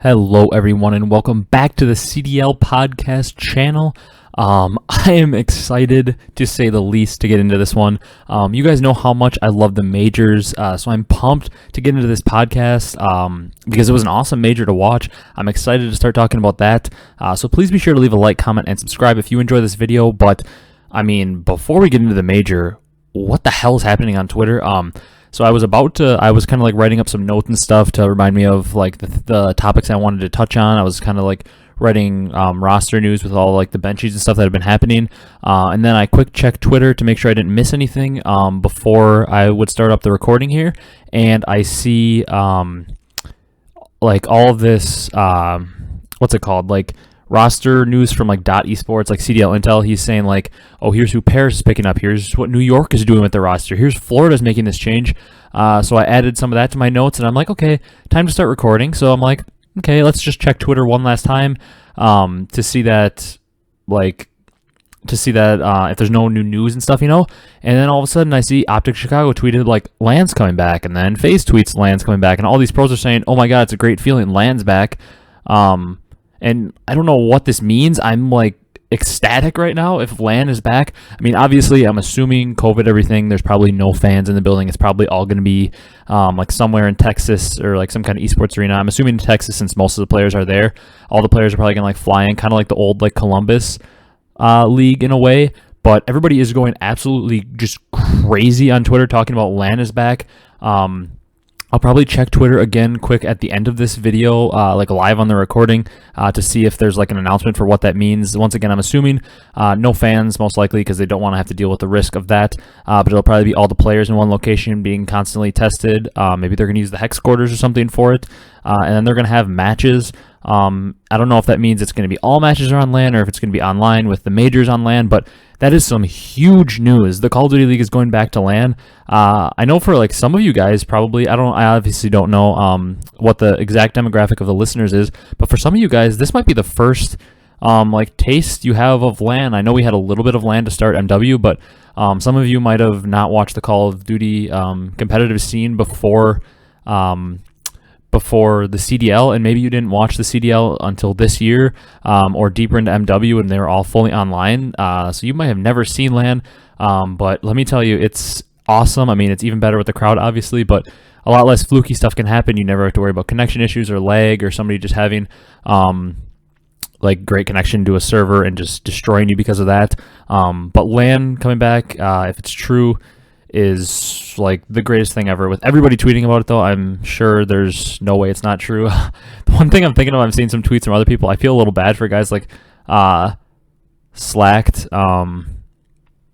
Hello everyone and welcome back to the CDL podcast channel. I am excited to say the least to get into this one. You guys know how much I love the majors, so I'm pumped to get into this podcast because it was an awesome major to watch. I'm excited to start talking about that, so please be sure to leave a like, comment, and subscribe if you enjoy this video. But I mean, before we get into the major, what the hell is happening on Twitter? So I was kind of like writing up some notes and stuff to remind me of like the topics I wanted to touch on. I was kind of like writing roster news with all like the benchies and stuff that had been happening. And then I quick checked Twitter to make sure I didn't miss anything before I would start up the recording here. And I see like all of this, what's it called? Like roster news from like .esports, like CDL Intel. He's saying like, oh, here's who Paris is picking up. Here's what New York is doing with their roster. Here's Florida's making this change. So I added some of that to my notes, and I'm like, okay, time to start recording. So I'm like, okay, let's just check Twitter one last time to see that if there's no new news and stuff, you know. And then all of a sudden I see OpTic Chicago tweeted like LAN's coming back, and then Faze tweets LAN's coming back, and all these pros are saying, oh my god, it's a great feeling, LAN's back. And I don't know what this means. I'm like ecstatic right now if LAN is back. I mean, obviously, I'm assuming COVID, everything, there's probably no fans in the building. It's probably all going to be like somewhere in Texas or like some kind of esports arena. I'm assuming Texas, since most of the players are there. All the players are probably going to like fly in, kind of like the old like Columbus league in a way. But everybody is going absolutely just crazy on Twitter talking about LAN is back. I'll probably check Twitter again quick at the end of this video, like live on the recording, to see if there's like an announcement for what that means. Once again, I'm assuming no fans, most likely, because they don't want to have to deal with the risk of that. But it'll probably be all the players in one location being constantly tested. Maybe they're going to use the Hecz quarters or something for it. And then they're going to have matches. I don't know if that means it's going to be all matches are on LAN or if it's going to be online with the majors on LAN, but that is some huge news. The Call of Duty League is going back to LAN. I know for like some of you guys probably, I obviously don't know what the exact demographic of the listeners is, but for some of you guys, this might be the first like taste you have of LAN. I know we had a little bit of LAN to start MW, but some of you might have not watched the Call of Duty competitive scene before the CDL, and maybe you didn't watch the CDL until this year or deeper into MW and they were all fully online, so you might have never seen LAN, but let me tell you, it's awesome. I mean, it's even better with the crowd, obviously, but a lot less fluky stuff can happen. You never have to worry about connection issues or lag or somebody just having like great connection to a server and just destroying you because of that. But LAN coming back, if it's true, is like the greatest thing ever. With everybody tweeting about it, though, I'm sure there's no way it's not true. The one thing I'm thinking of, I'm seeing some tweets from other people. I feel a little bad for guys like Slacked.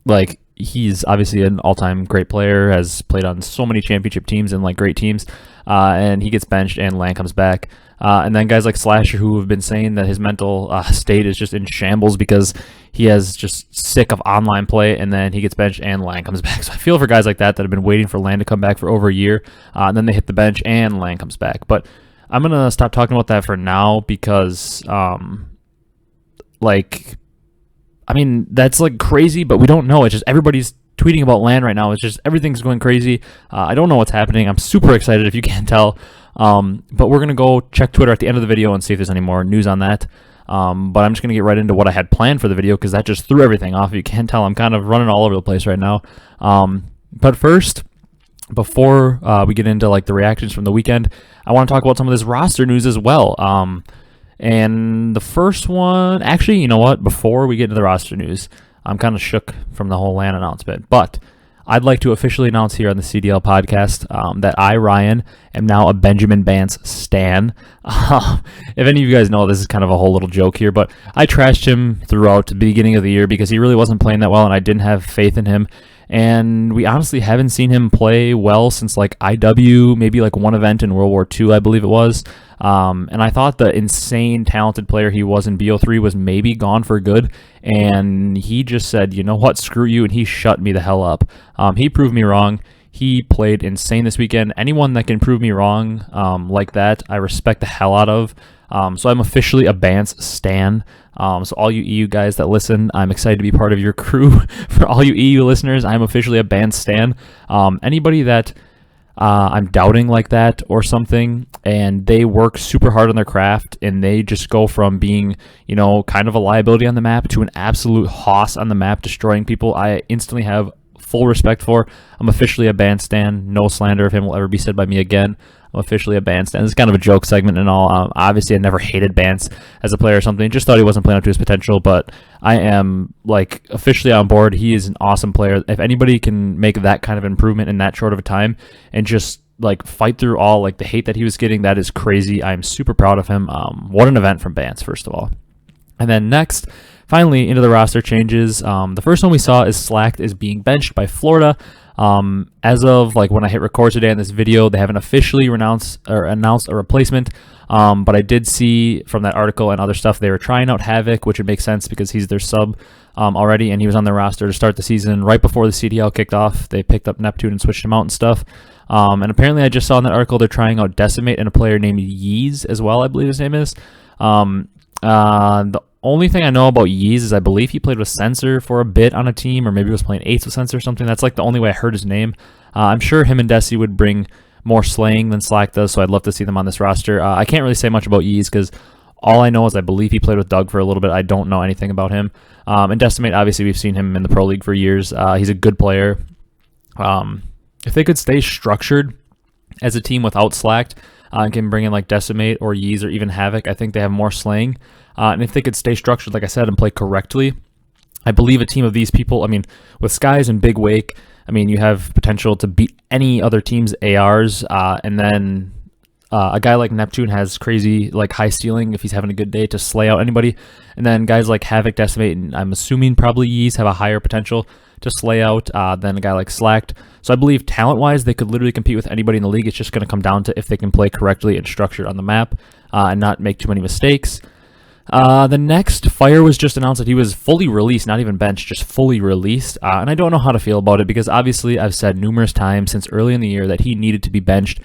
Like, he's obviously an all-time great player, has played on so many championship teams and like great teams, and he gets benched and LAN comes back. And then guys like Slasher, who have been saying that his mental state is just in shambles because he has just sick of online play, and then he gets benched and LAN comes back. So I feel for guys like that have been waiting for LAN to come back for over a year, and then they hit the bench and LAN comes back. But I'm going to stop talking about that for now because, like, I mean, that's like crazy, but we don't know. It's just everybody's tweeting about LAN right now. It's just everything's going crazy. I don't know what's happening. I'm super excited if you can't tell. But we're going to go check Twitter at the end of the video and see if there's any more news on that. But I'm just going to get right into what I had planned for the video because that just threw everything off. If you can't tell, I'm kind of running all over the place right now. But first, before we get into like the reactions from the weekend, I want to talk about some of this roster news as well. And the first one, actually, you know what? Before we get into the roster news, I'm kind of shook from the whole LAN announcement, but I'd like to officially announce here on the CDL podcast that I, Ryan, am now a Benjamin Bance stan. If any of you guys know, this is kind of a whole little joke here, but I trashed him throughout the beginning of the year because he really wasn't playing that well, and I didn't have faith in him. And we honestly haven't seen him play well since like IW, maybe like one event in World War II, I believe it was. And I thought the insane talented player he was in BO3 was maybe gone for good. And he just said, you know what, screw you. And he shut me the hell up. He proved me wrong. He played insane this weekend. Anyone that can prove me wrong like that, I respect the hell out of. So I'm officially a Bance stan. So all you EU guys that listen, I'm excited to be part of your crew. For all you EU listeners, I'm officially a Bance stan. Anybody that I'm doubting like that or something, and they work super hard on their craft, and they just go from being, you know, kind of a liability on the map to an absolute hoss on the map, destroying people. I instantly have full respect for. I'm officially a Bance stan. No slander of him will ever be said by me again. I'm officially a Bance stan. This is kind of a joke segment and all. Obviously, I never hated Bance as a player or something. Just thought he wasn't playing up to his potential, but I am like officially on board. He is an awesome player. If anybody can make that kind of improvement in that short of a time and just like fight through all like the hate that he was getting, that is crazy. I'm super proud of him. What an event from Bance, first of all. And then next, finally, into the roster changes. The first one we saw is Slacked is being benched by Florida. As of like when I hit record today on this video, they haven't officially announced a replacement. But I did see from that article and other stuff they were trying out Havoc, which would make sense because he's their sub already, and he was on their roster to start the season right before the CDL kicked off. They picked up Neptune and switched him out and stuff. And apparently, I just saw in that article they're trying out Decimate and a player named Yeez as well. I believe his name is. The only thing I know about Yeez is I believe he played with Sensor for a bit on a team, or maybe he was playing Eights with Sensor or something. That's like the only way I heard his name. I'm sure him and Desi would bring more slaying than Slack does, so I'd love to see them on this roster. I can't really say much about Yeez because all I know is I believe he played with Doug for a little bit. I don't know anything about him. And Decimate, obviously, we've seen him in the Pro League for years. He's a good player. If they could stay structured as a team without Slacked, and can bring in like Decimate or Yeez or even Havoc, I think they have more slaying. And if they could stay structured, like I said, and play correctly, I believe a team of these people, I mean, with Skies and Big Wake, I mean, you have potential to beat any other team's ARs. And then a guy like Neptune has crazy, like high ceiling if he's having a good day to slay out anybody. And then guys like Havoc, Decimate, and I'm assuming probably Yeez have a higher potential to slay out than a guy like Slacked. So I believe talent-wise, they could literally compete with anybody in the league. It's just going to come down to if they can play correctly and structured on the map and not make too many mistakes. The next, Fire was just announced that he was fully released, not even benched, just fully released. And I don't know how to feel about it because obviously I've said numerous times since early in the year that he needed to be benched.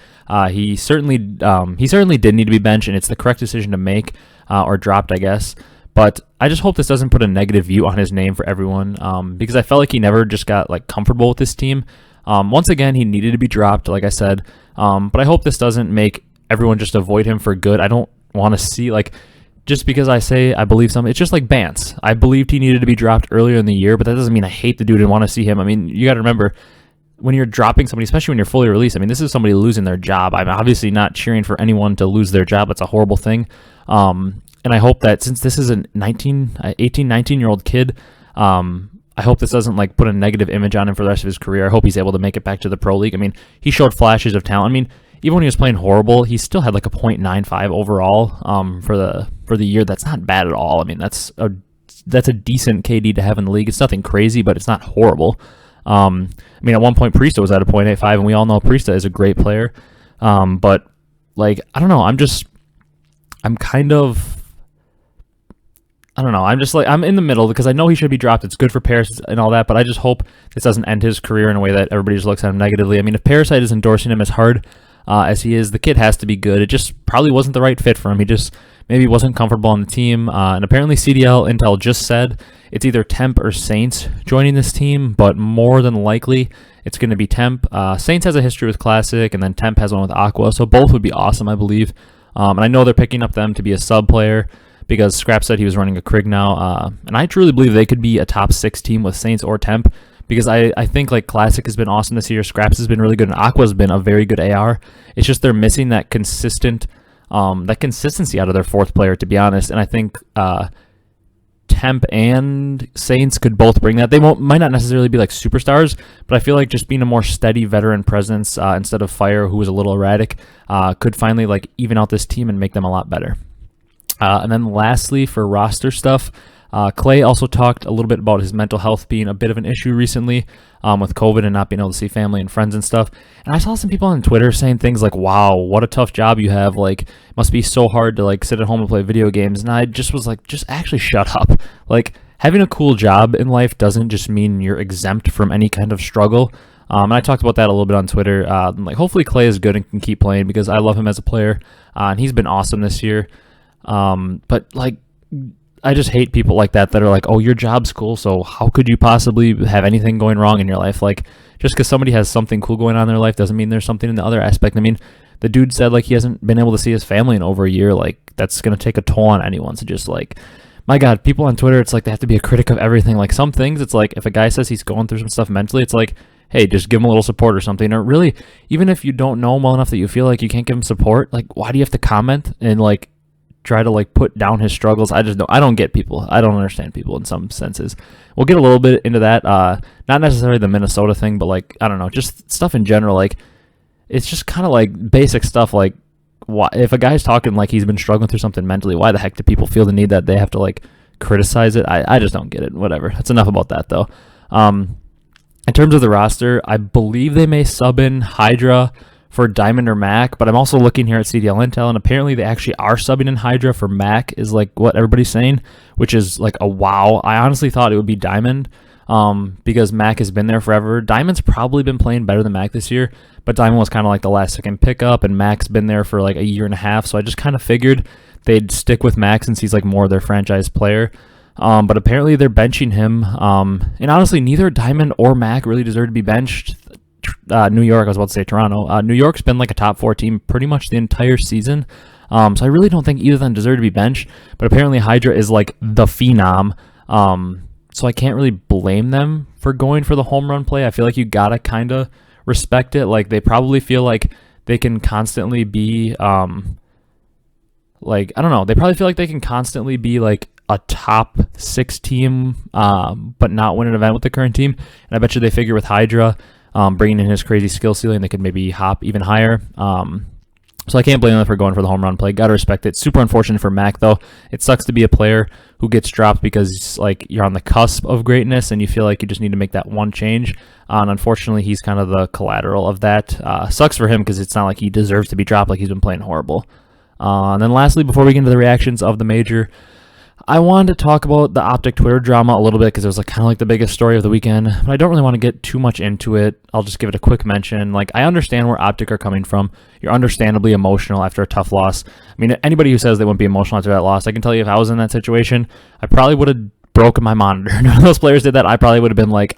He certainly did need to be benched, and it's the correct decision to make, or dropped, I guess. But I just hope this doesn't put a negative view on his name for everyone, because I felt like he never just got like comfortable with this team. Once again, he needed to be dropped, like I said. But I hope this doesn't make everyone just avoid him for good. I don't want to see like, just because I say I believe something, it's just like Bance. I believed he needed to be dropped earlier in the year, but that doesn't mean I hate the dude and want to see him. I mean, you got to remember, when you're dropping somebody, especially when you're fully released, I mean, this is somebody losing their job. I'm obviously not cheering for anyone to lose their job. It's a horrible thing. And I hope that since this is a 19-year-old kid, I hope this doesn't like put a negative image on him for the rest of his career. I hope he's able to make it back to the Pro League. I mean, he showed flashes of talent. I mean, even when he was playing horrible, he still had like a .95 overall for the year. That's not bad at all. I mean, that's a decent KD to have in the league. It's nothing crazy, but it's not horrible. I mean, at one point, Priesta was at a .85, and we all know Priesta is a great player. But like, I don't know. I'm just like, I'm in the middle because I know he should be dropped. It's good for Paris and all that, but I just hope this doesn't end his career in a way that everybody just looks at him negatively. I mean, if Parasite is endorsing him as hard as he is, the kid has to be good. It just probably wasn't the right fit for him. He just maybe wasn't comfortable on the team. And apparently CDL Intel just said it's either Temp or Saints joining this team, but more than likely it's going to be Temp. Saints has a history with Classic, and then Temp has one with Aqua, so both would be awesome, I believe. And I know they're picking up them to be a sub player because Scrap said he was running a Krig now. And I truly believe they could be a top 6 team with Saints or Temp, because I think like Classic has been awesome this year. Scraps has been really good, and Aqua's been a very good AR. It's just they're missing that consistency out of their 4th player, to be honest. And I think Temp and Saints could both bring that. They might not necessarily be like superstars, but I feel like just being a more steady veteran presence instead of Fire, who was a little erratic, could finally like even out this team and make them a lot better. And then lastly, for roster stuff, Clay also talked a little bit about his mental health being a bit of an issue recently with COVID and not being able to see family and friends and stuff. And I saw some people on Twitter saying things like, wow, what a tough job you have. Like, it must be so hard to like sit at home and play video games. And I just was like, just actually shut up. Like, having a cool job in life doesn't just mean you're exempt from any kind of struggle. And I talked about that a little bit on Twitter. Like, hopefully Clay is good and can keep playing because I love him as a player. And he's been awesome this year. But like, I just hate people like that are like, oh, your job's cool, so how could you possibly have anything going wrong in your life? Like, just because somebody has something cool going on in their life doesn't mean there's something in the other aspect. I mean, the dude said like he hasn't been able to see his family in over a year. Like, that's gonna take a toll on anyone. So just like, my God, people on Twitter, it's like they have to be a critic of everything. Like, some things, it's like if a guy says he's going through some stuff mentally, it's like, hey, just give him a little support or something. Or really, even if you don't know him well enough that you feel like you can't give him support, like, why do you have to comment and like try to like put down his struggles? I don't get people. I don't understand people in some senses. We'll get a little bit into that. Not necessarily the Minnesota thing, but like, I don't know, just stuff in general. Like, it's just kind of like basic stuff. Like, why, if a guy's talking like he's been struggling through something mentally, why the heck do people feel the need that they have to like criticize it? I just don't get it. Whatever. That's enough about that though. In terms of the roster, I believe they may sub in Hydra for Diamond or Mac, but I'm also looking here at CDL Intel, and apparently they actually are subbing in Hydra for Mac, is like what everybody's saying, which is like a wow. I honestly thought it would be Diamond, because Mac has been there forever. Diamond's probably been playing better than Mac this year, but Diamond was kind of like the last second pickup, and Mac's been there for like a year and a half, so I just kind of figured they'd stick with Mac since he's like more of their franchise player. But apparently they're benching him, and honestly, neither Diamond or Mac really deserve to be benched. New York, I was about to say Toronto. New York's been like a top 4 team pretty much the entire season, so I really don't think either of them deserve to be benched, but apparently Hydra is like the phenom, so I can't really blame them for going for the home run play. I feel like you gotta kind of respect it. Like, they probably feel like they can constantly be, like, I don't know, they probably feel like they can constantly be like a top 6 team, but not win an event with the current team. And I bet you they figure with Hydra, bringing in his crazy skill ceiling, they could maybe hop even higher. So I can't blame them for going for the home run play. Gotta respect it. Super unfortunate for Mac though. It sucks to be a player who gets dropped because like you're on the cusp of greatness and you feel like you just need to make that one change. And unfortunately, he's kind of the collateral of that. Sucks for him because it's not like he deserves to be dropped. Like, he's been playing horrible. And then lastly, before we get into the reactions of the major, I wanted to talk about the OpTic Twitter drama a little bit because it was like kind of like the biggest story of the weekend, but I don't really want to get too much into it. I'll just give it a quick mention. Like, I understand where OpTic are coming from. You're understandably emotional after a tough loss. I mean, anybody who says they wouldn't be emotional after that loss, I can tell you if I was in that situation, I probably would have broken my monitor. None of those players did that. I probably would have been like,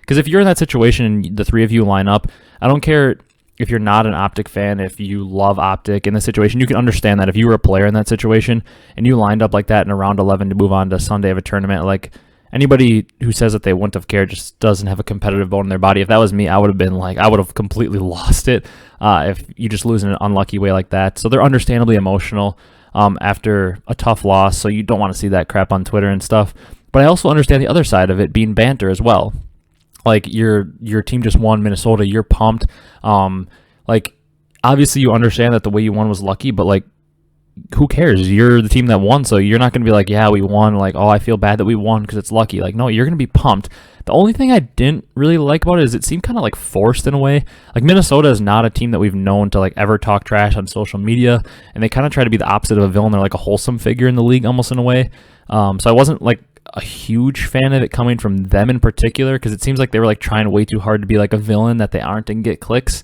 because if you're in that situation and the 3 of you line up, I don't care if you're not an OpTic fan, if you love OpTic in this situation, you can understand that if you were a player in that situation and you lined up like that in a round 11 to move on to Sunday of a tournament, like, anybody who says that they wouldn't have cared just doesn't have a competitive bone in their body. If that was me, I would have been like, I would have completely lost it if you just lose in an unlucky way like that. So they're understandably emotional after a tough loss, so you don't want to see that crap on Twitter and stuff. But I also understand the other side of it being banter as well. Like, your team just won Minnesota, you're pumped. Like, obviously you understand that the way you won was lucky, but like, who cares? You're the team that won, so you're not going to be like, yeah, we won, like, oh, I feel bad that we won because it's lucky. Like, no, you're going to be pumped. The only thing I didn't really like about it is it seemed kind of like forced in a way. Like, Minnesota is not a team that we've known to like ever talk trash on social media, and they kind of try to be the opposite of a villain. They're like a wholesome figure in the league almost in a way. So I wasn't like a huge fan of it coming from them in particular, because it seems like they were like trying way too hard to be like a villain that they aren't and get clicks.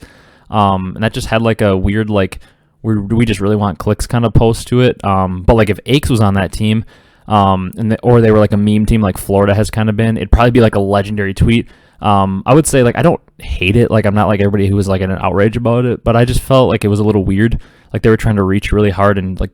And that just had like a weird like, do we just really want clicks kind of post to it. But like if Hecz was on that team, or they were like a meme team like Florida has kind of been, it'd probably be like a legendary tweet. I would say like I don't hate it. Like, I'm not like everybody who was like in an outrage about it, but I just felt like it was a little weird. Like, they were trying to reach really hard and like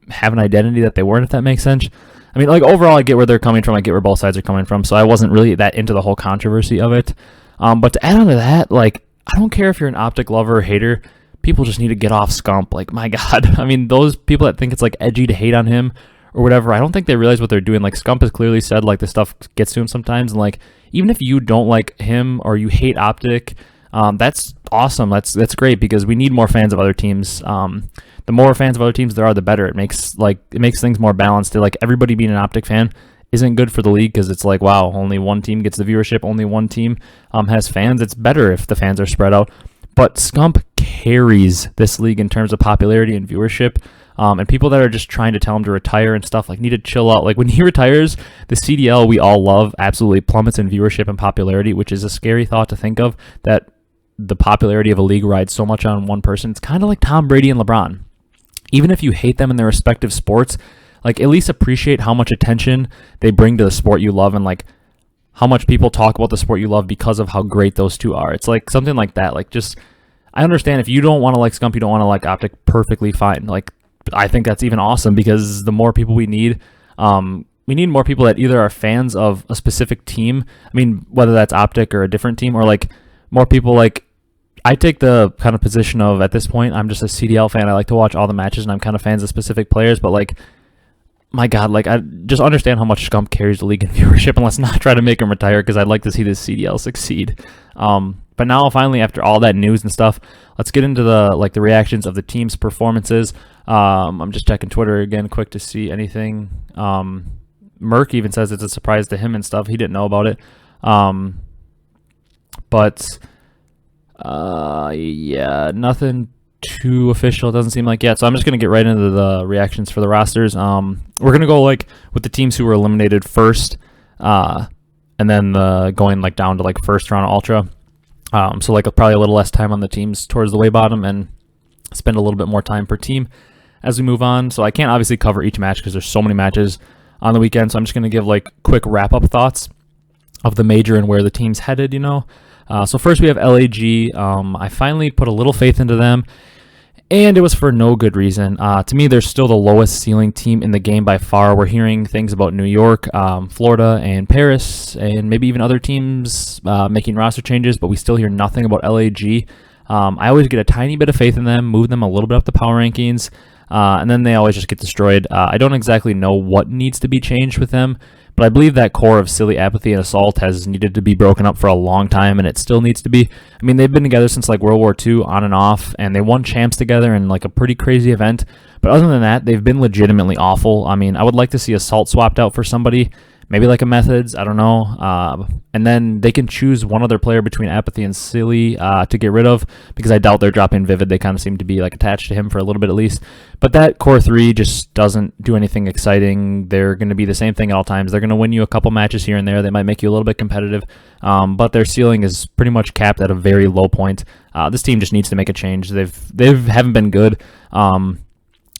have an identity that they weren't, if that makes sense. I mean, like, overall, I get where they're coming from. I get where both sides are coming from. So I wasn't really that into the whole controversy of it. But to add on to that, like, I don't care if you're an OpTic lover or hater. People just need to get off Scump. Like, my God. I mean, those people that think it's like edgy to hate on him or whatever, I don't think they realize what they're doing. Like, Scump has clearly said like this stuff gets to him sometimes. And like, even if you don't like him or you hate OpTic, that's awesome. That's great, because we need more fans of other teams. The more fans of other teams there are, the better. It makes things more balanced. Like, everybody being an OpTic fan isn't good for the league, because it's like, wow, only one team gets the viewership, only one team has fans. It's better if the fans are spread out. But Scump carries this league in terms of popularity and viewership. And people that are just trying to tell him to retire and stuff, like, need to chill out. Like, when he retires, the CDL we all love absolutely plummets in viewership and popularity, which is a scary thought to think of, that the popularity of a league rides so much on one person. It's kind of like Tom Brady and LeBron. Even if you hate them in their respective sports, like at least appreciate how much attention they bring to the sport you love, and like how much people talk about the sport you love because of how great those two are. It's like something like that. Like, just, I understand if you don't want to like Scump, you don't want to like OpTic, perfectly fine. Like, I think that's even awesome, because the more people we need more people that either are fans of a specific team. I mean, whether that's OpTic or a different team, or like more people like, I take the kind of position of, at this point, I'm just a CDL fan. I like to watch all the matches, and I'm kind of fans of specific players, but like, my God, like, I just understand how much Scump carries the league in viewership, and let's not try to make him retire, because I'd like to see this CDL succeed. But now, finally, after all that news and stuff, let's get into the reactions of the team's performances. I'm just checking Twitter again quick to see anything. Merc even says it's a surprise to him and stuff. He didn't know about it. Yeah, nothing too official, it doesn't seem like yet. So I'm just going to get right into the reactions for the rosters. We're going to go like with the teams who were eliminated first, and then going like down to like first round ultra. So like probably a little less time on the teams towards the way bottom, and spend a little bit more time per team as we move on. So I can't obviously cover each match because there's so many matches on the weekend. So I'm just going to give like quick wrap up thoughts of the major and where the team's headed, you know. So first we have LAG. I finally put a little faith into them, and it was for no good reason. To me, they're still the lowest ceiling team in the game by far. We're hearing things about New York, Florida, and Paris, and maybe even other teams making roster changes, but we still hear nothing about LAG. I always get a tiny bit of faith in them, move them a little bit up the power rankings, and then they always just get destroyed. I don't exactly know what needs to be changed with them, but I believe that core of silly apathy and assault has needed to be broken up for a long time, and it still needs to be. I mean, they've been together since like World War II, on and off, and they won champs together in like a pretty crazy event. But other than that, they've been legitimately awful. I mean, I would like to see assault swapped out for somebody, maybe like a Methods, I don't know. And then they can choose one other player between apathy and silly to get rid of, because I doubt they're dropping Vivid. They kind of seem to be like attached to him for a little bit at least. But that core three just doesn't do anything exciting. They're going to be the same thing at all times. They're going to win you a couple matches here and there. They might make you a little bit competitive, but their ceiling is pretty much capped at a very low point. This team just needs to make a change. They haven't been good.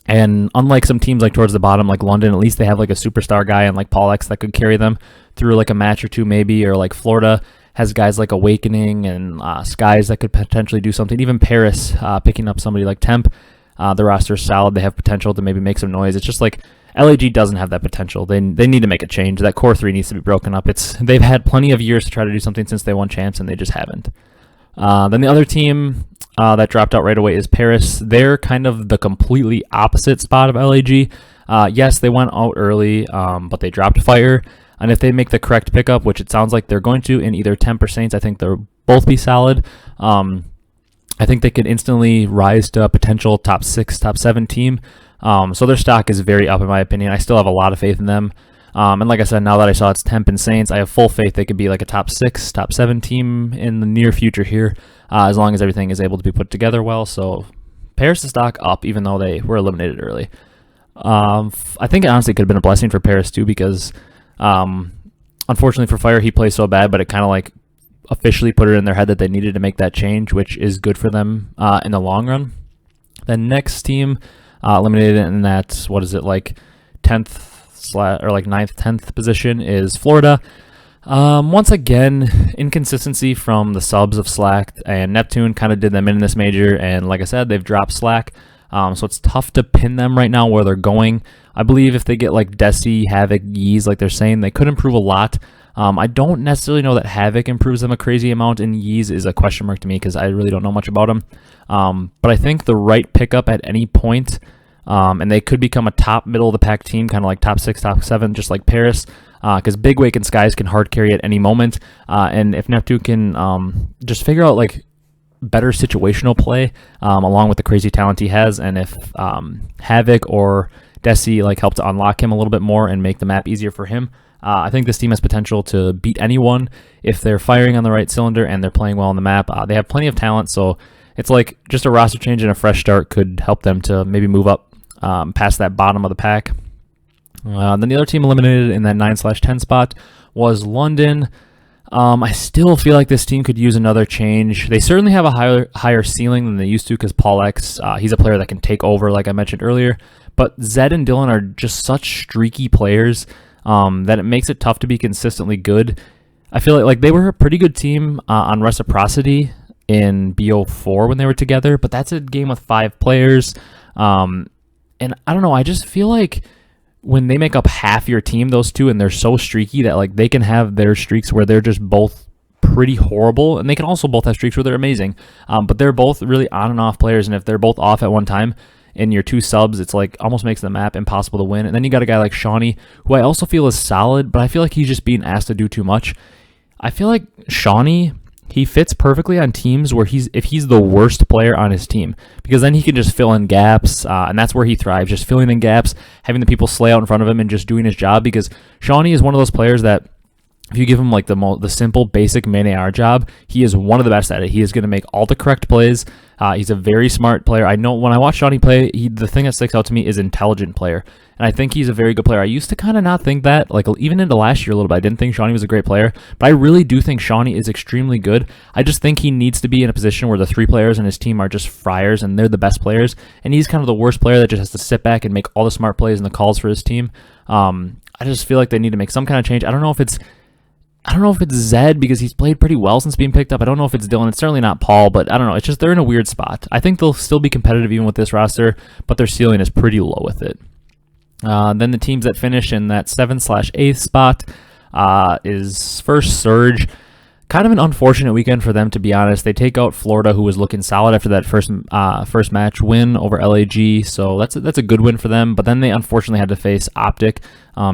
And unlike some teams like towards the bottom, like London, at least they have like a superstar guy and like Paul X that could carry them through like a match or two maybe, or like Florida has guys like Awakening and Skies that could potentially do something. Even Paris picking up somebody like Temp, the roster is solid. They have potential to maybe make some noise. It's just like LAG doesn't have that potential. They need to make a change. That core three needs to be broken up. They've had plenty of years to try to do something since they won champs, and they just haven't. Then the other team that dropped out right away is Paris. They're kind of the completely opposite spot of LAG. Yes, they went out early, but they dropped Fire. And if they make the correct pickup, which it sounds like they're going to, in either Temp or Saints, I think they'll both be solid. I think they could instantly rise to a potential top 6, top 7 team. So their stock is very up in my opinion. I still have a lot of faith in them. And like I said, now that I saw it's Temp and Saints, I have full faith they could be like a top 6, top 7 team in the near future here, as long as everything is able to be put together well. So Paris' stock up, even though they were eliminated early. I think it honestly could have been a blessing for Paris too, because unfortunately for Fire, he plays so bad, but it kind of like officially put it in their head that they needed to make that change, which is good for them in the long run. The next team eliminated in that, what is it, like 10th or like 9th, 10th position is Florida. Once again, inconsistency from the subs of Slack and Neptune kind of did them in this major, and like I said, they've dropped Slack, so it's tough to pin them right now where they're going. I believe if they get like Desi, Havoc, Yeez, like they're saying, they could improve a lot. I don't necessarily know that Havoc improves them a crazy amount, and Yeez is a question mark to me because I really don't know much about him. But I think the right pickup at any point, and they could become a top middle of the pack team, kind of like top 6, top 7, just like Paris, because Big Wake and Skies can hard carry at any moment. And if Neptune can just figure out like better situational play along with the crazy talent he has, and if Havoc or Desi like help to unlock him a little bit more and make the map easier for him, I think this team has potential to beat anyone if they're firing on the right cylinder and they're playing well on the map. They have plenty of talent, so it's like just a roster change and a fresh start could help them to maybe move up past that bottom of the pack. Then the other team eliminated in that 9/10 spot was London. I still feel like this team could use another change. They certainly have a higher ceiling than they used to because Paul X, he's a player that can take over, like I mentioned earlier. But Zed and Dylan are just such streaky players that it makes it tough to be consistently good. I feel like they were a pretty good team on Reciprocity in BO4 when they were together, but that's a game with 5 players. And I don't know, I just feel like when they make up half your team, those two, and they're so streaky that like they can have their streaks where they're just both pretty horrible, and they can also both have streaks where they're amazing. But they're both really on and off players, and if they're both off at one time in your 2 subs, it's like almost makes the map impossible to win. And then you got a guy like Shawnee, who I also feel is solid, but I feel like he's just being asked to do too much. I feel like Shawnee, he fits perfectly on teams where if he's the worst player on his team, because then he can just fill in gaps, and that's where he thrives, just filling in gaps, having the people slay out in front of him and just doing his job, because Shawnee is one of those players that if you give him like the simple basic main AR job, he is one of the best at it. He is going to make all the correct plays. He's a very smart player. I know when I watch Shawnee play, the thing that sticks out to me is intelligent player. And I think he's a very good player. I used to kind of not think that, like even into last year a little bit, I didn't think Shawnee was a great player, but I really do think Shawnee is extremely good. I just think he needs to be in a position where the 3 players in his team are just friars and they're the best players, and he's kind of the worst player that just has to sit back and make all the smart plays and the calls for his team. I just feel like they need to make some kind of change. I don't know if it's Zed because he's played pretty well since being picked up. I don't know if it's Dylan. It's certainly not Paul, but I don't know. It's just they're in a weird spot. I think they'll still be competitive even with this roster, but their ceiling is pretty low with it. Then the teams that finish in that 7/8th spot is first Surge. Kind of an unfortunate weekend for them, to be honest. They take out Florida, who was looking solid after that first match win over LAG, so that's a good win for them. But then they unfortunately had to face OpTic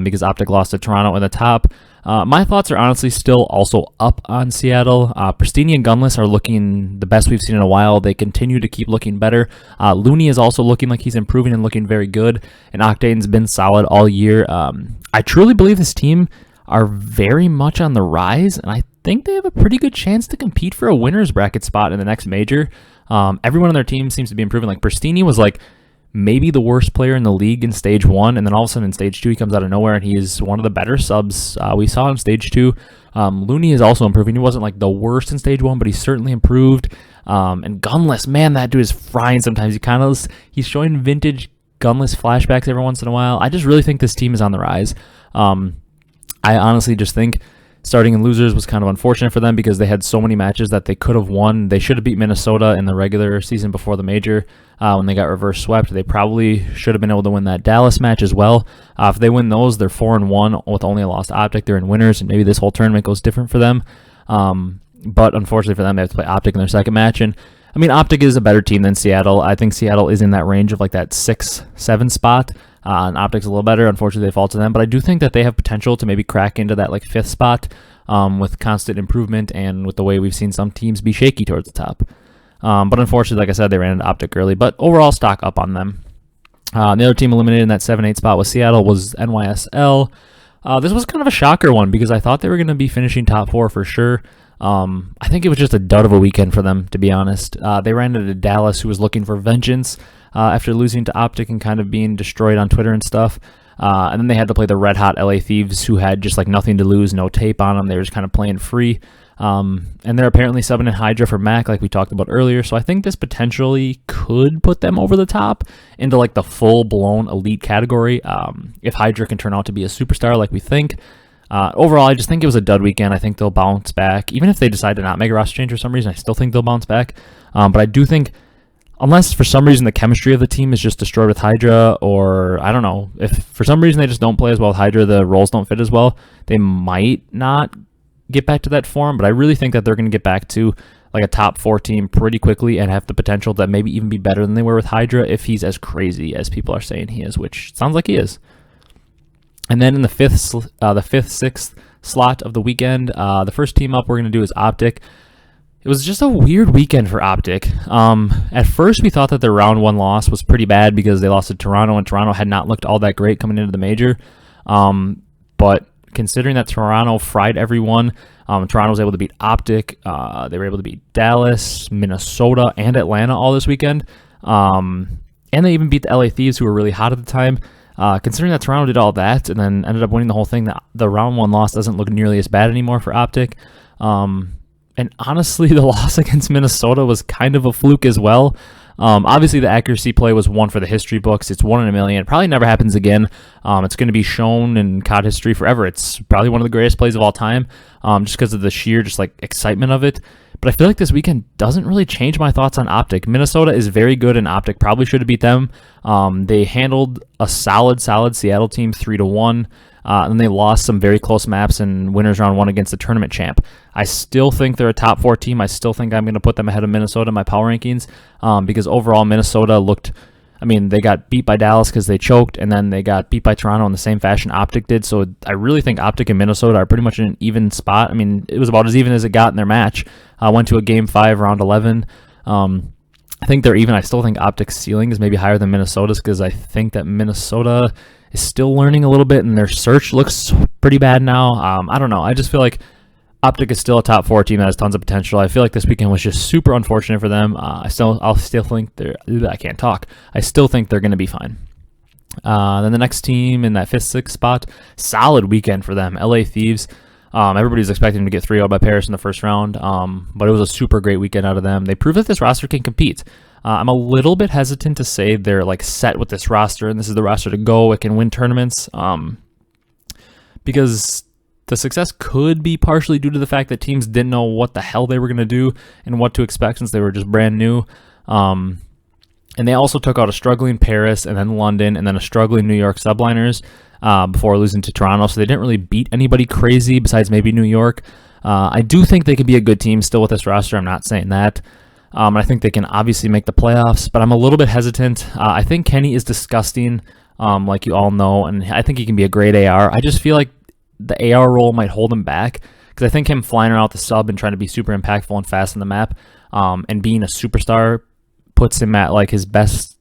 because OpTic lost to Toronto in the top. My thoughts are honestly still also up on Seattle. Pristini and Gunless are looking the best we've seen in a while. They continue to keep looking better. Looney is also looking like he's improving and looking very good. And Octane's been solid all year. I truly believe this team are very much on the rise, and I think they have a pretty good chance to compete for a winner's bracket spot in the next major. Everyone on their team seems to be improving. Like Pristini was like maybe the worst player in the league in Stage 1, and then all of a sudden in Stage 2 he comes out of nowhere and he is one of the better subs we saw in Stage 2. Looney is also improving. He wasn't like the worst in Stage 1, but he's certainly improved. And Gunless, man, that dude is frying sometimes. He's showing vintage Gunless flashbacks every once in a while. I just really think this team is on the rise. I honestly just think starting in losers was kind of unfortunate for them because they had so many matches that they could have won. They should have beat Minnesota in the regular season before the major when they got reverse swept. They probably should have been able to win that Dallas match as well. If they win those, they're 4-1 with only a lost OpTic. They're in winners, and maybe this whole tournament goes different for them. But unfortunately for them, they have to play OpTic in their second match. And I mean, OpTic is a better team than Seattle. I think Seattle is in that range of like that 6-7 spot. And OpTic's a little better. Unfortunately, they fall to them. But I do think that they have potential to maybe crack into that like 5th spot with constant improvement and with the way we've seen some teams be shaky towards the top. But unfortunately, like I said, they ran into OpTic early. But overall, stock up on them. The other team eliminated in that 7-8 spot with Seattle was NYSL. This was kind of a shocker one because I thought they were going to be finishing top 4 for sure. I think it was just a dud of a weekend for them, to be honest. They ran into Dallas, who was looking for vengeance after losing to OpTic and kind of being destroyed on Twitter and stuff. And then they had to play the red hot LA Thieves, who had just like nothing to lose, no tape on them. They were just kind of playing free. And they're apparently subbing in Hydra for Mac, like we talked about earlier. So I think this potentially could put them over the top into like the full-blown elite category if Hydra can turn out to be a superstar like we think. Overall, I just think it was a dud weekend. I think they'll bounce back. Even if they decide to not make a roster change for some reason, I still think they'll bounce back. But I do think, unless for some reason the chemistry of the team is just destroyed with Hydra, or I don't know, if for some reason they just don't play as well with Hydra, the roles don't fit as well, they might not get back to that form. But I really think that they're going to get back to like a top 4 team pretty quickly and have the potential to maybe even be better than they were with Hydra if he's as crazy as people are saying he is, which sounds like he is. And then in the 6th slot of the weekend, the first team up we're going to do is OpTic. It was just a weird weekend for OpTic. At first, we thought that their round 1 loss was pretty bad because they lost to Toronto, and Toronto had not looked all that great coming into the major. But considering that Toronto fried everyone, Toronto was able to beat OpTic. They were able to beat Dallas, Minnesota, and Atlanta all this weekend. And they even beat the LA Thieves, who were really hot at the time. Considering that Toronto did all that and then ended up winning the whole thing, the round 1 loss doesn't look nearly as bad anymore for OpTic. And honestly, the loss against Minnesota was kind of a fluke as well. Obviously, the accuracy play was one for the history books. It's 1 in a million. It probably never happens again. It's going to be shown in COD history forever. It's probably one of the greatest plays of all time, just because of the sheer excitement of it. But I feel like this weekend doesn't really change my thoughts on OpTic. Minnesota is very good, and OpTic probably should have beat them. They handled a solid Seattle team 3-1. And they lost some very close maps in winners round 1 against the tournament champ. I still think they're a top 4 team. I still think I'm going to put them ahead of Minnesota in my power rankings, because overall Minnesota looked, they got beat by Dallas because they choked, and then they got beat by Toronto in the same fashion OpTic did. So I really think OpTic and Minnesota are pretty much in an even spot. It was about as even as it got in their match. Went to a game 5, round 11. I think they're even. I still think OpTic's ceiling is maybe higher than Minnesota's, because I think that Minnesota is still learning a little bit, and their search looks pretty bad now. I don't know. I just feel like OpTic is still a top 4 team that has tons of potential. I feel like this weekend was just super unfortunate for them. I'll still think they're. I can't talk. I still think they're going to be fine. Then the next team in that 5th, 6th spot, solid weekend for them. LA Thieves. Everybody's expecting them to get 3-0 by Paris in the first round, but it was a super great weekend out of them. They proved that this roster can compete. I'm a little bit hesitant to say they're set with this roster, and this is the roster to go. It can win tournaments, because the success could be partially due to the fact that teams didn't know what the hell they were going to do and what to expect, since they were just brand new. And they also took out a struggling Paris, and then London, and then a struggling New York Subliners before losing to Toronto. So they didn't really beat anybody crazy besides maybe New York. I do think they could be a good team still with this roster. I'm not saying that. I think they can obviously make the playoffs, but I'm a little bit hesitant. I think Kenny is disgusting, like you all know, and I think he can be a great AR. I just feel like the AR role might hold him back, because I think him flying around the sub and trying to be super impactful and fast on the map, and being a superstar puts him at his best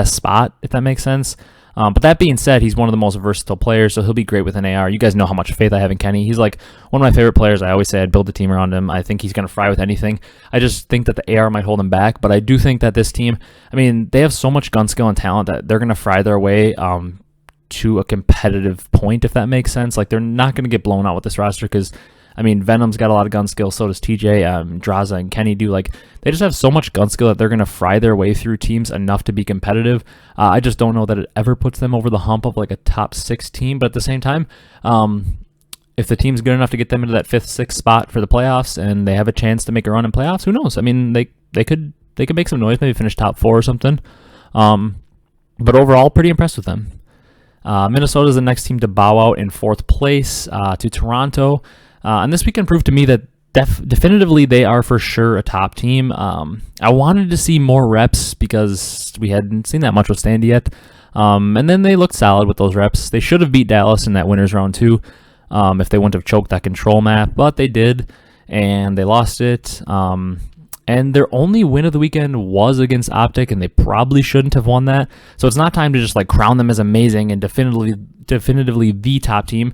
spot, if that makes sense. But that being said, he's one of the most versatile players, so he'll be great with an AR. You guys know how much faith I have in Kenny. He's one of my favorite players. I always say I'd build a team around him. I think he's going to fry with anything. I just think that the AR might hold him back, but I do think that this team, they have so much gun skill and talent that they're going to fry their way to a competitive point, if that makes sense. They're not going to get blown out with this roster, because Venom's got a lot of gun skill, so does TJ, Draza, and Kenny do. They just have so much gun skill that they're going to fry their way through teams enough to be competitive. I just don't know that it ever puts them over the hump of a top 6 team, but at the same time, if the team's good enough to get them into that 5th, 6th spot for the playoffs, and they have a chance to make a run in playoffs, who knows? They could make some noise, maybe finish top 4 or something. But overall, pretty impressed with them. Minnesota is the next team to bow out in 4th place to Toronto. And this weekend proved to me that definitively they are for sure a top team. I wanted to see more reps, because we hadn't seen that much with Standy yet. And then they looked solid with those reps. They should have beat Dallas in that winners round 2 if they wouldn't have choked that control map, but they did, and they lost it. And their only win of the weekend was against OpTic, and they probably shouldn't have won that. So it's not time to just crown them as amazing and definitively the top team.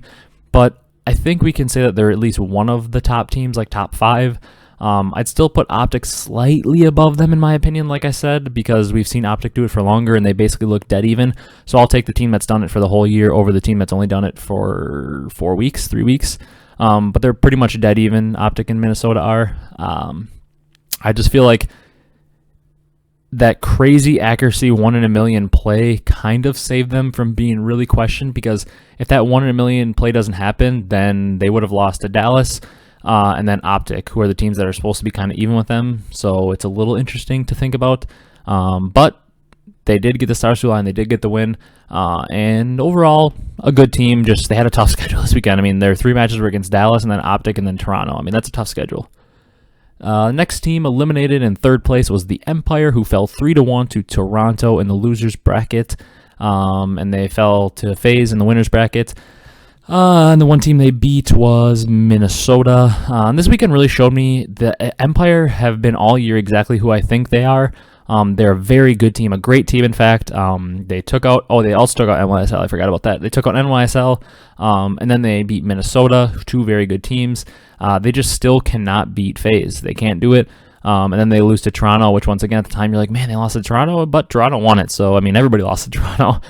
But I think we can say that they're at least one of the top teams, top 5. I'd still put OpTic slightly above them, in my opinion, like I said, because we've seen OpTic do it for longer, and they basically look dead even. So I'll take the team that's done it for the whole year over the team that's only done it for 3 weeks. But they're pretty much dead even, OpTic and Minnesota are. I just feel like that crazy accuracy 1 in a million play kind of saved them from being really questioned, because if that 1 in a million play doesn't happen, then they would have lost to Dallas and then OpTic, who are the teams that are supposed to be kind of even with them. So it's a little interesting to think about. But they did get the Star line, they did get the win, and overall a good team. Just they had a tough schedule this weekend. Their 3 matches were against Dallas and then OpTic and then Toronto. That's a tough schedule. Next team eliminated in 3rd place was the Empire, who fell 3-1 to Toronto in the losers bracket, and they fell to Faze in the winners bracket. And the one team they beat was Minnesota. And this weekend really showed me the Empire have been all year exactly who I think they are. They're a very good team, a great team, in fact. They also took out NYSL. I forgot about that. They took out NYSL, and then they beat Minnesota, 2 very good teams. They just still cannot beat Faze. They can't do it. And then they lose to Toronto, which once again at the time you're like, man, they lost to Toronto, but Toronto won it. So, everybody lost to Toronto.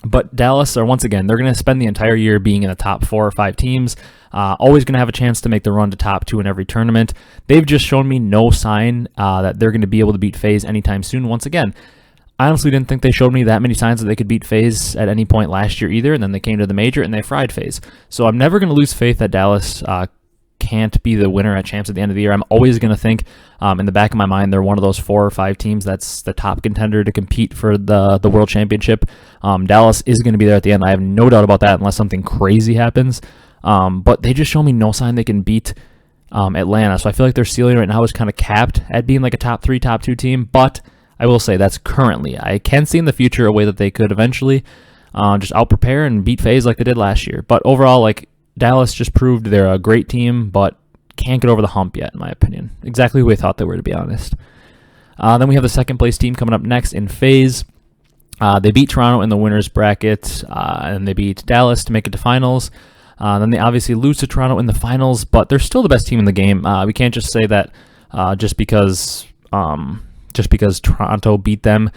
But Dallas are, once again, they're going to spend the entire year being in the top 4 or 5 teams, always going to have a chance to make the run to top 2 in every tournament. They've just shown me no sign that they're going to be able to beat Faze anytime soon. Once again, I honestly didn't think they showed me that many signs that they could beat Faze at any point last year either, and then they came to the major and they fried Faze. So I'm never going to lose faith that Dallas can't be the winner at champs at the end of the year. I'm always going to think in the back of my mind they're one of those 4 or 5 teams that's the top contender to compete for the world championship. Dallas is going to be there at the end. I have no doubt about that unless something crazy happens. But they just show me no sign they can beat Atlanta. So I feel like their ceiling right now is kind of capped at being like a top 3, top 2 team. But I will say that's currently. I can see in the future a way that they could eventually just out-prepare and beat Faze like they did last year. But overall, like, Dallas just proved they're a great team, but can't get over the hump yet, in my opinion. Exactly who I thought they were, to be honest. Then we have the second place team coming up next in Faze. They beat Toronto in the winners bracket, and they beat Dallas to make it to finals. Then they obviously lose to Toronto in the finals, but they're still the best team in the game. We can't just say that just because Toronto beat them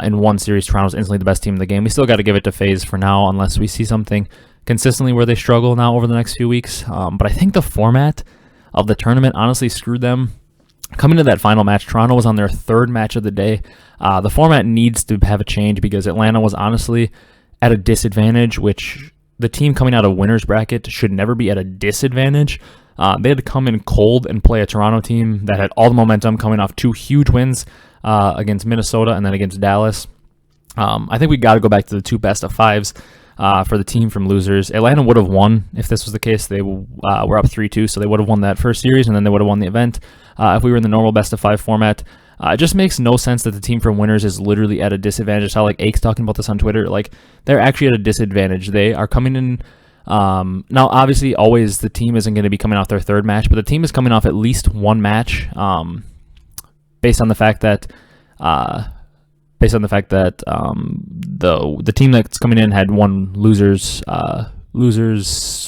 in one series, Toronto's instantly the best team in the game. We still got to give it to Faze for now, unless we see something consistently where they struggle now over the next few weeks. But I think the format of the tournament honestly screwed them. Coming to that final match, Toronto was on their 3rd match of the day. The format needs to have a change because Atlanta was honestly at a disadvantage, which the team coming out of winners bracket should never be at a disadvantage. They had to come in cold and play a Toronto team that had all the momentum coming off 2 huge wins against Minnesota and then against Dallas. I think we got to go back to the 2 best of 5s. For the team from losers. Atlanta would have won if this was the case. They were up 3-2, so they would have won that first series, and then they would have won the event if we were in the normal best of 5 format. It just makes no sense that the team from winners is literally at a disadvantage. How like Ake's talking about this on Twitter. Like, they're actually at a disadvantage. They are coming in. Now, obviously, always the team isn't going to be coming off their 3rd match, but the team is coming off at least 1 match based on the fact that the team that's coming in had 1 losers,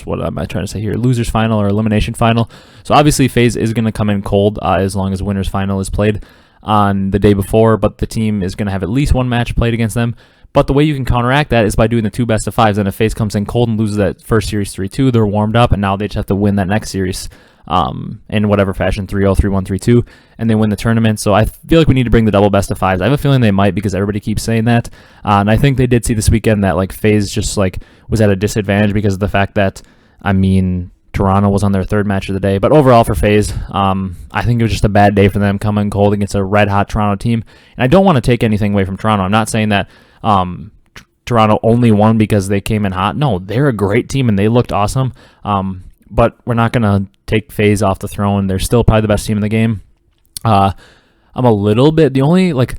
what am I trying to say here? Losers final or elimination final. So obviously Faze is going to come in cold as long as winners final is played on the day before, but the team is going to have at least 1 match played against them. But the way you can counteract that is by doing the 2 best of 5s. And if Faze comes in cold and loses that first series 3-2, they're warmed up, and now they just have to win that next series in whatever fashion, 3-0, 3-1, 3-2, and they win the tournament. So I feel like we need to bring the double best of 5s. I have a feeling they might because everybody keeps saying that. And I think they did see this weekend that like Faze just like was at a disadvantage because of the fact that, Toronto was on their 3rd match of the day. But overall for Faze, I think it was just a bad day for them coming cold against a red-hot Toronto team. And I don't want to take anything away from Toronto. I'm not saying that Toronto only won because they came in hot. No, they're a great team and they looked awesome. But we're not going to take Faze off the throne. They're still probably the best team in the game. I'm a little bit, the only like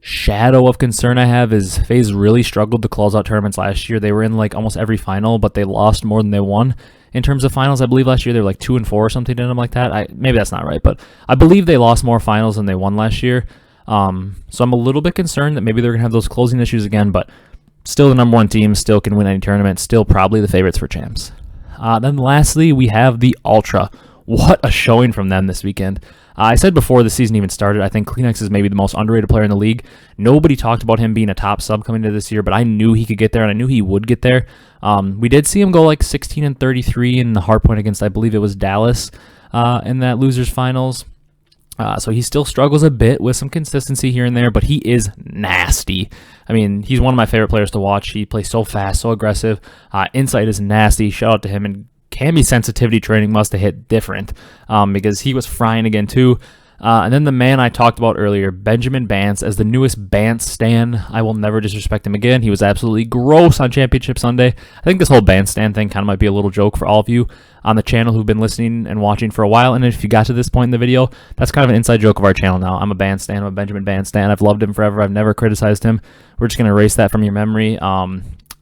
shadow of concern I have is Faze really struggled to close out tournaments last year. They were in like almost every final, but they lost more than they won in terms of finals. I believe last year they were like 2-4 or something in them like that. Maybe that's not right, but I believe they lost more finals than they won last year. So I'm a little bit concerned that maybe they're going to have those closing issues again, but still the number 1 team, still can win any tournament, still probably the favorites for champs. Then lastly, we have the Ultra. What a showing from them this weekend. I said before the season even started, I think Kleenex is maybe the most underrated player in the league. Nobody talked about him being a top sub coming into this year, but I knew he could get there, and I knew he would get there. We did see him go like 16-33 in the hardpoint against, I believe it was Dallas in that losers finals. So he still struggles a bit with some consistency here and there, but he is nasty. He's one of my favorite players to watch. He plays so fast, so aggressive. Insight is nasty. Shout out to him. And Cammy sensitivity training must have hit different because he was frying again too. And then the man I talked about earlier, Benjamin Bance, as the newest Bance stan. I will never disrespect him again. He was absolutely gross on Championship Sunday. I think this whole Bance stan thing kind of might be a little joke for all of you on the channel who've been listening and watching for a while. And if you got to this point in the video, that's kind of an inside joke of our channel now. I'm a Bance stan. I'm a Benjamin Bance stan. I've loved him forever. I've never criticized him. We're just going to erase that from your memory.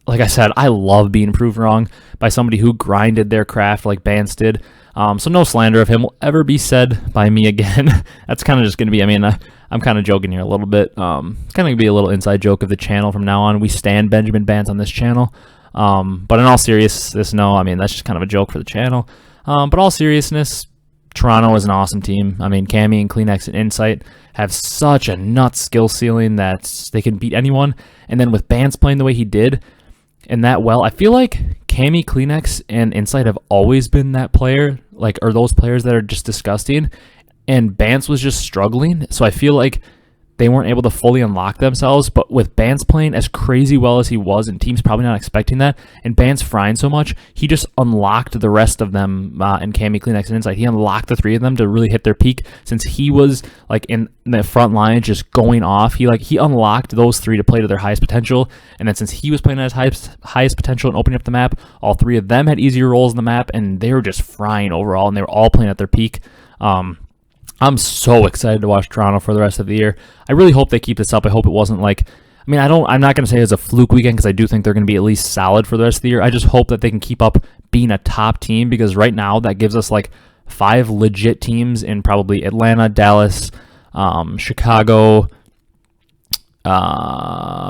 Like I said, I love being proved wrong by somebody who grinded their craft like Bance did. So no slander of him will ever be said by me again. That's kind of just going to be, I'm kind of joking here a little bit. It's kind of going to be a little inside joke of the channel from now on. We stand Benjamin Bance on this channel. But in all seriousness, no, that's just kind of a joke for the channel. But all seriousness, Toronto is an awesome team. Cammy and Kleenex and Insight have such a nuts skill ceiling that they can beat anyone. And then with Bance playing the way he did, and that well. I feel like Cammy, Kleenex, and Insight have always been that player, like, or those players that are just disgusting. And Bance was just struggling, so I feel like they weren't able to fully unlock themselves. But with Bance playing as crazy well as he was, and teams probably not expecting that, and Bance frying so much, he just unlocked the rest of them in Cammy, Kleenex, and Insight. He unlocked the three of them to really hit their peak, since he was like in the front line just going off. He unlocked those three to play to their highest potential, and then since he was playing at his highest potential and opening up the map, all three of them had easier roles in the map, and they were just frying overall, and they were all playing at their peak. I'm so excited to watch Toronto for the rest of the year. I really hope they keep this up. I hope it wasn't like, I mean, I'm not going to say it's a fluke weekend, because I do think they're going to be at least solid for the rest of the year. I just hope that they can keep up being a top team, because right now that gives us like 5 legit teams in probably Atlanta, Dallas, Chicago,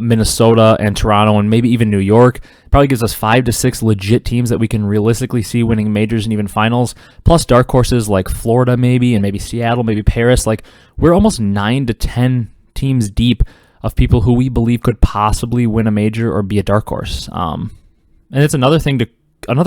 Minnesota, and Toronto, and maybe even New York. Probably gives us 5 to 6 legit teams that we can realistically see winning majors and even finals, plus dark horses like Florida maybe, and maybe Seattle, maybe Paris. Like, we're almost 9 to 10 teams deep of people who we believe could possibly win a major or be a dark horse. And it's another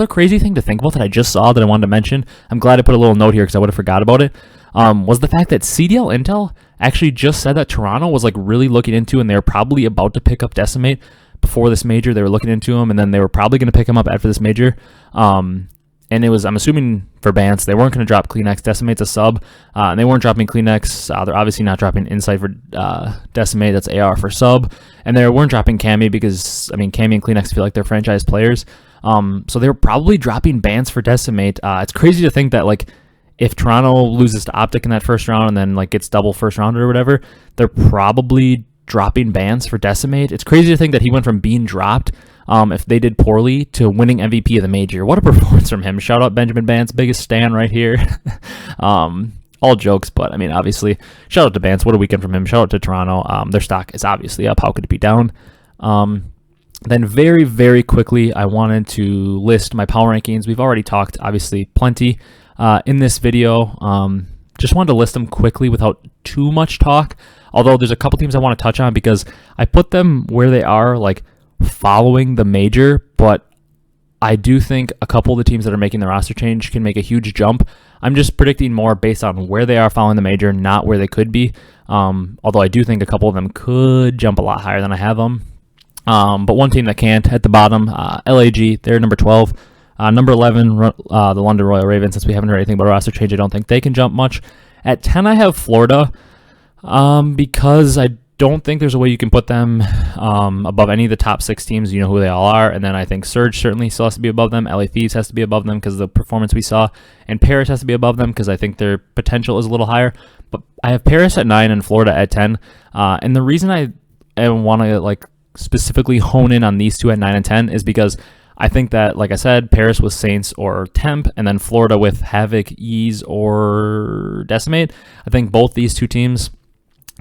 crazy thing to think about that I just saw that I wanted to mention. I'm glad I put a little note here because I would have forgot about it. Was the fact that CDL Intel actually just said that Toronto was like really looking into, and they're probably about to pick up Decimate before this major. They were looking into him, and then they were probably going to pick him up after this major. And it was, I'm assuming for Bance, they weren't going to drop Kleenex. Decimate's a sub, and they weren't dropping Kleenex. They're obviously not dropping Insight for Decimate. That's AR for sub, and they weren't dropping Cammy because, I mean, Cammy and Kleenex feel like they're franchise players. So they were probably dropping Bance for Decimate. It's crazy to think that, like, if Toronto loses to OpTic in that first round and then like gets double first round or whatever, they're probably dropping Bance for Decimate. It's crazy to think that he went from being dropped, if they did poorly, to winning MVP of the major. What a performance from him. Shout out Benjamin Bance, biggest stan right here. All jokes, but I mean, obviously, shout out to Bance. What a weekend from him. Shout out to Toronto. Their stock is obviously up. How could it be down? Then very, very quickly, I wanted to list my power rankings. We've already talked, obviously, plenty in this video. Just wanted to list them quickly without too much talk, although there's a couple teams I want to touch on because I put them where they are, like, following the major, but I do think a couple of the teams that are making the roster change can make a huge jump. I'm just predicting more based on where they are following the major, not where they could be, although I do think a couple of them could jump a lot higher than I have them. But one team that can't, at the bottom, LAG, they're number 12. Number 11, the London Royal Ravens. Since we haven't heard anything about a roster change, I don't think they can jump much. At 10, I have Florida, because I don't think there's a way you can put them above any of the top 6 teams. You know who they all are. And then I think Surge certainly still has to be above them. LA Thieves has to be above them because of the performance we saw. And Paris has to be above them because I think their potential is a little higher. But I have Paris at 9 and Florida at 10. And the reason I want to, like, specifically hone in on these two at 9 and 10 is because I think that, like I said, Paris with Saints or Temp, and then Florida with Havoc, Ease, or Decimate. I think both these two teams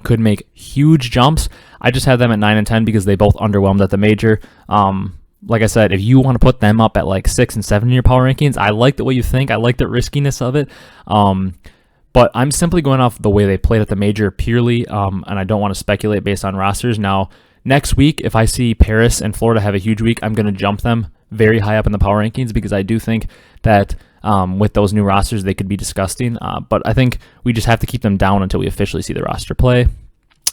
could make huge jumps. I just have them at 9 and 10 because they both underwhelmed at the major. Like I said, if you want to put them up at like 6 and 7 in your power rankings, I like the way you think. I like the riskiness of it. But I'm simply going off the way they played at the major purely, and I don't want to speculate based on rosters. Now, next week, if I see Paris and Florida have a huge week, I'm going to jump them very high up in the power rankings because I do think that with those new rosters, they could be disgusting. But I think we just have to keep them down until we officially see the roster play.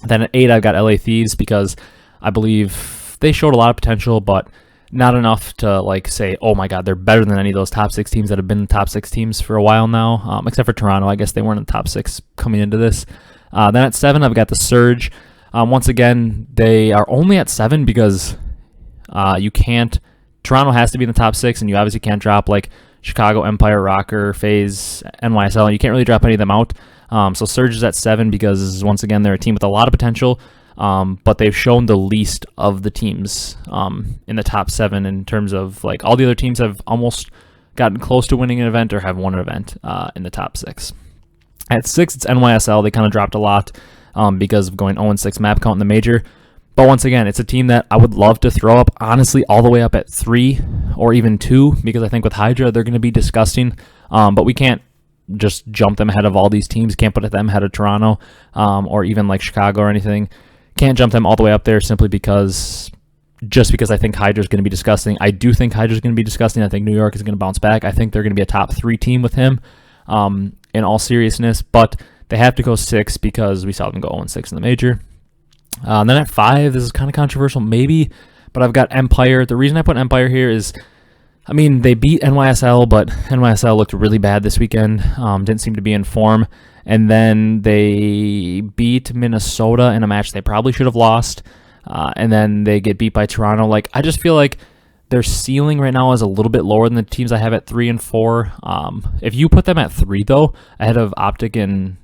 Then at 8, I've got LA Thieves because I believe they showed a lot of potential, but not enough to like say, oh my God, they're better than any of those top 6 teams that have been the top 6 teams for a while now, except for Toronto. I guess they weren't in the top 6 coming into this. Then at 7, I've got the Surge. Once again, they are only at 7 because you can't. Toronto has to be in the top 6, and you obviously can't drop like Chicago, Empire, Rocker, Faze, NYSL. You can't really drop any of them out. So Surge is at 7 because, once again, they're a team with a lot of potential, but they've shown the least of the teams in the top 7 in terms of, like, all the other teams have almost gotten close to winning an event or have won an event in the top 6. At 6, it's NYSL. They kind of dropped a lot because of going 0-6 map count in the major. But once again, it's a team that I would love to throw up, honestly, all the way up at 3 or even 2, because I think with Hydra, they're going to be disgusting. But we can't just jump them ahead of all these teams. Can't put them ahead of Toronto or even like Chicago or anything. Can't jump them all the way up there simply because just because I think Hydra's going to be disgusting. I do think Hydra's going to be disgusting. I think New York is going to bounce back. I think they're going to be a top 3 team with him, in all seriousness. But they have to go 6 because we saw them go 0-6 in the major. Then at 5, this is kind of controversial, maybe, but I've got Empire. The reason I put Empire here is, I mean, they beat NYSL, but NYSL looked really bad this weekend. Didn't seem to be in form. And then they beat Minnesota in a match they probably should have lost. And then they get beat by Toronto. Like, I just feel like their ceiling right now is a little bit lower than the teams I have at 3 and 4. If you put them at 3, though, ahead of OpTic and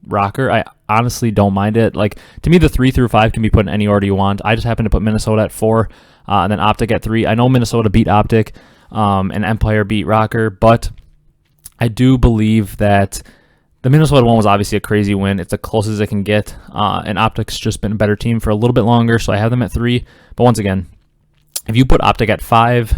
Rocker, I honestly don't mind it. Like, to me, the 3 through 5 can be put in any order you want. I just happen to put Minnesota at 4, and then OpTic at 3. I know Minnesota beat OpTic, and Empire beat Rocker, but I do believe that the Minnesota one was obviously a crazy win. It's the closest it can get, and OpTic's just been a better team for a little bit longer, so I have them at 3. But once again, if you put OpTic at 5,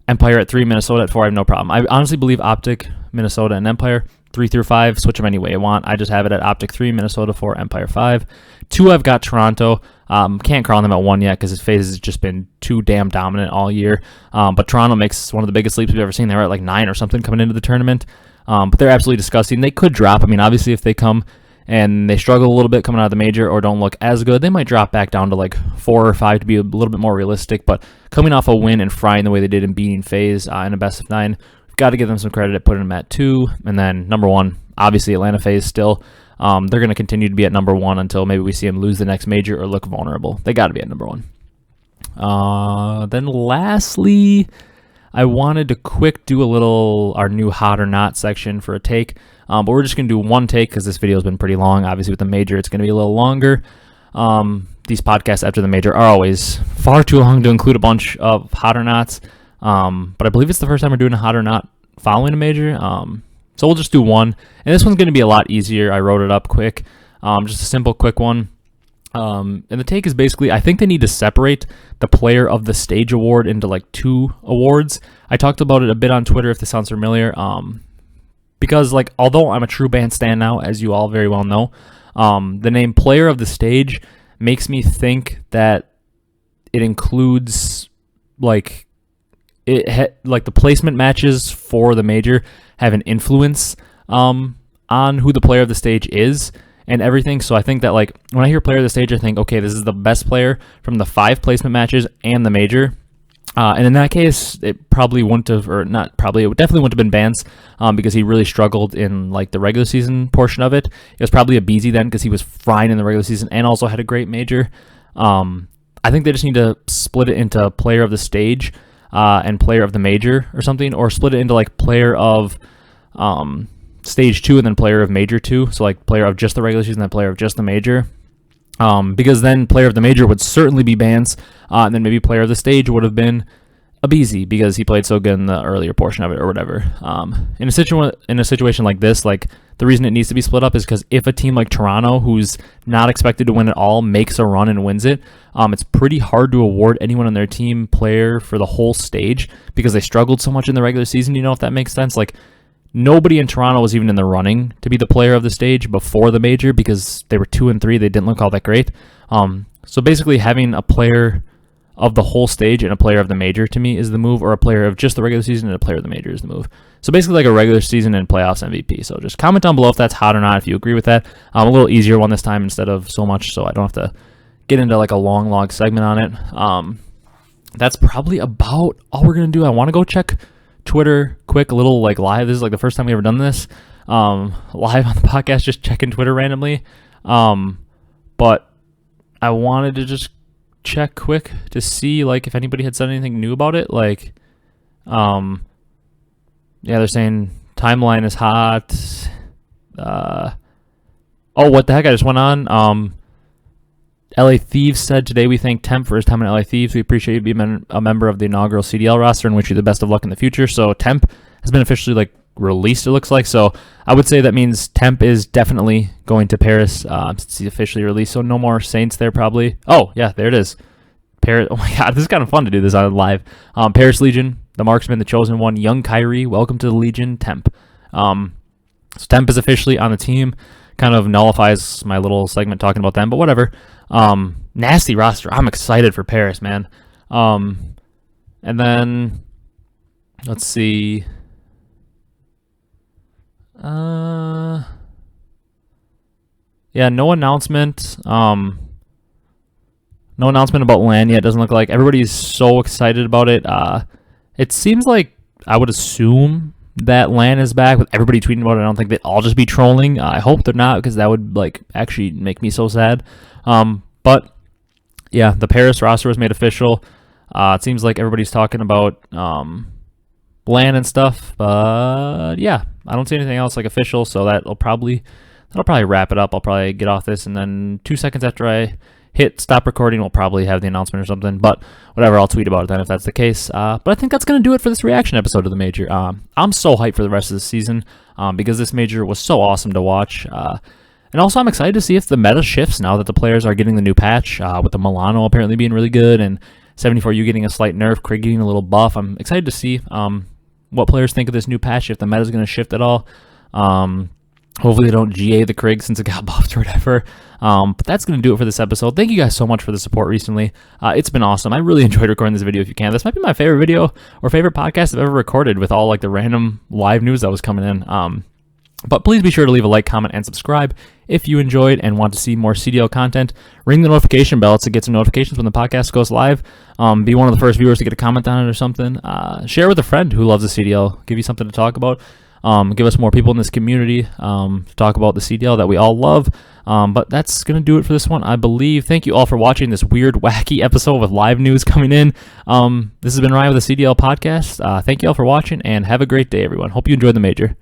Empire at 3, Minnesota at 4, I have no problem. I honestly believe OpTic, Minnesota, and Empire, 3 through 5, switch them any way you want. I just have it at OpTic 3, Minnesota 4, Empire 5. 2, I've got Toronto. Can't crown them at 1 yet because his Faze has just been too damn dominant all year. But Toronto makes one of the biggest leaps we've ever seen. They were at like 9 or something coming into the tournament. But they're absolutely disgusting. They could drop. I mean, obviously, if they come and they struggle a little bit coming out of the major or don't look as good, they might drop back down to like 4 or 5 to be a little bit more realistic. But coming off a win and frying the way they did and beating Faze in a best of 9, we've got to give them some credit at putting them at 2. And then number 1, obviously Atlanta Faze still. They're going to continue to be at number 1 until maybe we see them lose the next major or look vulnerable. They got to be at number 1. Then lastly, I wanted to quick do our new hot or not section for a take, but we're just going to do one take because this video has been pretty long. Obviously with the major, it's going to be a little longer. These podcasts after the major are always far too long to include a bunch of hot or nots, but I believe it's the first time we're doing a hot or not following a major, so we'll just do one, and this one's going to be a lot easier. I wrote it up quick, just a simple quick one. And the take is basically, I think they need to separate the Player of the Stage award into like 2 awards. I talked about it a bit on Twitter, if this sounds familiar, because like, although I'm a true band stan now, as you all very well know, the name Player of the Stage makes me think that it includes like the placement matches for the major have an influence on who the Player of the Stage is and everything. So I think that like when I hear Player of the Stage, I think, okay, this is the best player from the 5 placement matches and the major. And in that case, it probably wouldn't have, or not probably, it definitely wouldn't have been Bance, because he really struggled in like the regular season portion of it. It was probably Abezy then because he was frying in the regular season and also had a great major. I think they just need to split it into Player of the Stage and Player of the Major or something, or split it into like Player of Stage 2 and then Player of Major 2. So like Player of just the regular season and then Player of just the major. Because then Player of the Major would certainly be Bance, and then maybe Player of the Stage would have been Abezy because he played so good in the earlier portion of it or whatever. In a situation like this, like the reason it needs to be split up is because if a team like Toronto, who's not expected to win at all, makes a run and wins it, it's pretty hard to award anyone on their team player for the whole stage because they struggled so much in the regular season. You know, if that makes sense. Like nobody in Toronto was even in the running to be the Player of the Stage before the major because they were 2 and 3. They didn't look all that great. So basically having a player of the whole stage and a Player of the Major to me is the move, or a player of just the regular season and a Player of the Major is the move. So basically like a regular season and playoffs MVP. So just comment down below if that's hot or not, if you agree with that. A little easier one this time instead of so much, so I don't have to get into like a long log segment on it. That's probably about all we're going to do. I want to go check Twitter quick, a little like live. This is like the first time we've ever done this live on the podcast, just checking Twitter randomly. But I wanted to just check quick to see like if anybody had said anything new about it. Like yeah, they're saying timeline is hot. Oh, what the heck, I just went on. LA Thieves said, today we thank Temp for his time in LA Thieves. We appreciate you being a member of the inaugural CDL roster and wish you the best of luck in the future. So Temp has been officially like released, it looks like. So I would say that means Temp is definitely going to Paris since he's officially released. So no more Saints there probably. Oh yeah, there it is. Paris. Oh my god, this is kind of fun to do this on live. Paris Legion, the Marksman, the Chosen One, Young Kyrie, welcome to the Legion, Temp. So Temp is officially on the team. kind of nullifies my little segment talking about them, but whatever. Nasty roster. I'm excited for Paris, man. And then let's see. Yeah, no announcement. No announcement about LAN yet. It doesn't look like everybody's so excited about it. It seems like I would assume that LAN is back with everybody tweeting about it. I don't think they'd all just be trolling. I hope they're not, because that would like actually make me so sad. But yeah, the Paris roster was made official. It seems like everybody's talking about LAN and stuff. But yeah, I don't see anything else like official, so that'll probably wrap it up. I'll probably get off this, and then 2 seconds after I hit stop recording, we'll probably have the announcement or something. But whatever, I'll tweet about it then if that's the case. But I think that's going to do it for this reaction episode of the Major. I'm so hyped for the rest of the season because this Major was so awesome to watch. And also, I'm excited to see if the meta shifts now that the players are getting the new patch, with the Milano apparently being really good, and 74U getting a slight nerf, Krieg getting a little buff. I'm excited to see what players think of this new patch, if the meta is going to shift at all. Hopefully they don't GA the Krieg since it got buffed or whatever. But that's going to do it for this episode. Thank you guys so much for the support recently. It's been awesome. I really enjoyed recording this video if you can. This might be my favorite video or favorite podcast I've ever recorded, with all like the random live news that was coming in. But please be sure to leave a like, comment, and subscribe if you enjoyed and want to see more CDL content. Ring the notification bell to get some notifications when the podcast goes live. Be one of the first viewers to get a comment on it or something. Share with a friend who loves the CDL. Give you something to talk about. Give us more people in this community to talk about the CDL that we all love. But that's going to do it for this one, I believe. Thank you all for watching this weird, wacky episode with live news coming in. This has been Ryan with the CDL podcast. Thank you all for watching, and have a great day, everyone. Hope you enjoyed the Major.